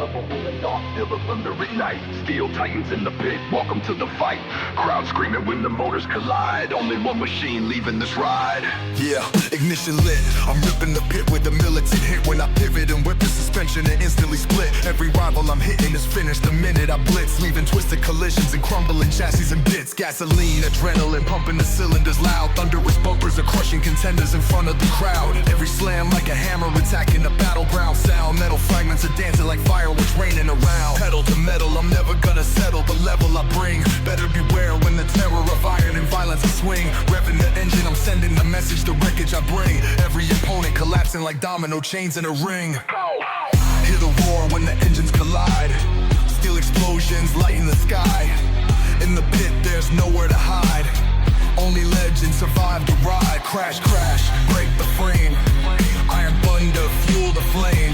Feel the thunder ignite. Steel titans in the pit, welcome to the fight. Crowd screaming when the motors collide. Only one machine leaving this ride. Yeah, ignition lit. I'm ripping the pit with a militant hit. When I pivot and whip the suspension and instantly split. Every rival I'm hitting is finished the minute I blitz, leaving twisted collisions and crumbling chassis and bits. Gasoline, adrenaline, pumping the cylinders loud. Thunderous bumpers are crushing contenders in front of the crowd. Every slam like a hammer attacking the battleground sound. Metal fragments are dancing like fireworks raining around. Pedal to metal, I'm never gonna settle. The level I bring, better beware when the terror of iron and violence I swing. Revving the engine, I'm sending the message, the wreckage I bring. Every opponent collapsing like domino chains in a ring. Hear the roar when the engines collide. Steel explosions lighten the sky. In the pit, there's nowhere to hide. Only legends survive the ride. Crash, crash, break the frame. Iron thunder, fuel the flame.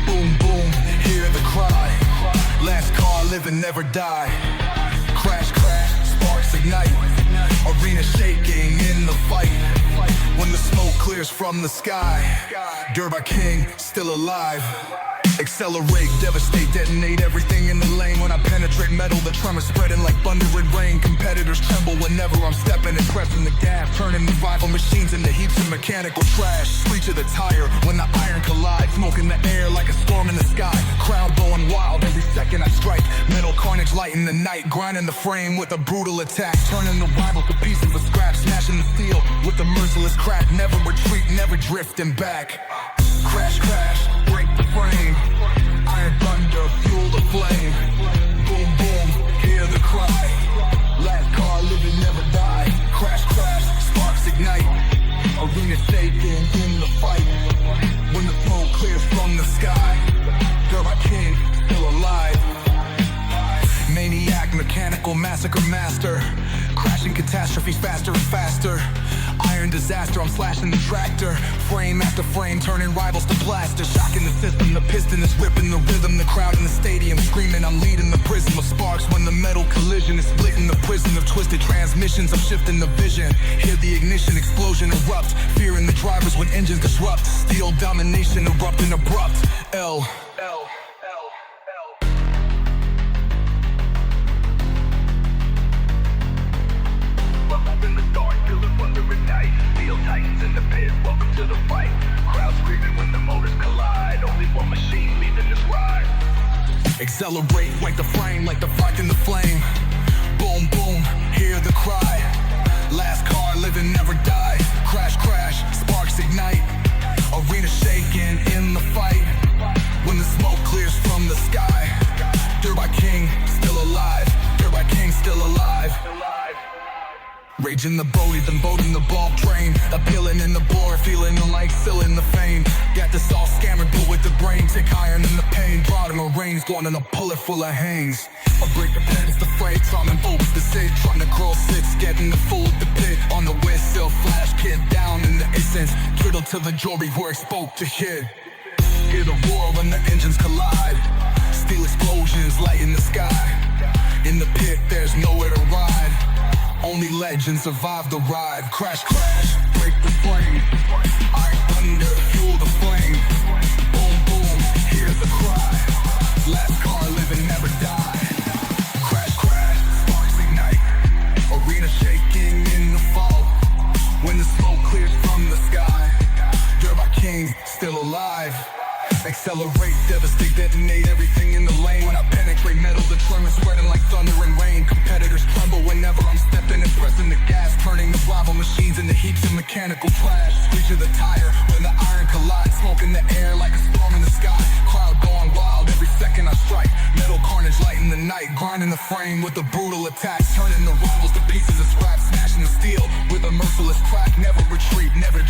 Boom, boom, hear the cry. Last car living, never die. Crash, crash, sparks ignite. Arena shaking in the fight. When the smoke clears from the sky, Derby King still alive. Accelerate, devastate, detonate everything in the lane. When I penetrate metal, the tremor spreading like thunder and rain. Competitors tremble whenever I'm stepping and pressing the gas, turning the rival machines into heaps of mechanical trash. Screech of the tire when the iron collides, smoke in the air like a storm in the sky. Crowd going wild every second I strike. Metal carnage lighting the night, grinding the frame with a brutal attack, turning the rival to pieces of scrap, smashing the steel with a merciless crack. Never retreat, never drifting back. Crash, crash, break the frame. Iron thunder, fuel the flame. Boom, boom, hear the cry. Last car living, never die. Crash, crash, sparks ignite. Arena shaking in the fight. When the smoke clears from the sky, Derby King still alive. Maniac, mechanical massacre master. Crashing catastrophes faster and faster. Iron disaster, I'm slashing the tractor. Frame after frame, turning rivals to plaster. Shocking the system, the piston is ripping the rhythm. The crowd in the stadium screaming, I'm leading the prism of sparks. When the metal collision is splitting the prison of twisted transmissions, I'm shifting the vision. Hear the ignition explosion erupt. Fear in the drivers when engines disrupt. Steel domination erupting abrupt. L. In the dark, feel the thunder ignite. Steel titans in the pit, welcome to the fight. Crowd screaming when the motors collide. Only one machine leaving this ride. Accelerate, light the frame like the fight in the flame. Boom, boom, hear the cry. Last car living, never die. Crash, crash, sparks ignite. Arena shaking in the fight. When the smoke clears from the sky, Derby King still alive. Derby King still alive. Raging the Bodie, then boating the ball train. Appealing in the bore, feeling like sealing the fame. Got this all scammered, but with the brain. Take iron in the pain, broaden the range, going in a puller full of hangs. I break the pen, it's the freight, Simon Boats the Sid. Trying to curl six, getting the fool at the pit. On the west, still flash, kid down in the essence. Triddle to the jewelry where it spoke to hit. Hear the roar when the engines collide. Steel explosions lighting the sky. In the pit, there's nowhere to ride. Only legends survive the ride. Crash, crash, break the frame. Iron thunder, fuel the flame. Boom, boom, hear the cry. Last car living, never die. Crash, crash, sparks ignite. Arena shaking in the fall. When the smoke clears from the sky, Derby King still alive. Accelerate, devastate, detonate everything in the lane. When I penetrate metal, the tremor spreading like thunder and rain. Competitors tremble whenever I'm stepping and pressing the gas, turning the rival machines into heaps of mechanical trash. Screech of the tire when the iron collides, smoke in the air like a storm in the sky. Crowd going wild every second I strike. Metal carnage lighting the night, grinding the frame with a brutal attack, turning the rivals to pieces of scrap, smashing the steel with a merciless crack. Never retreat, never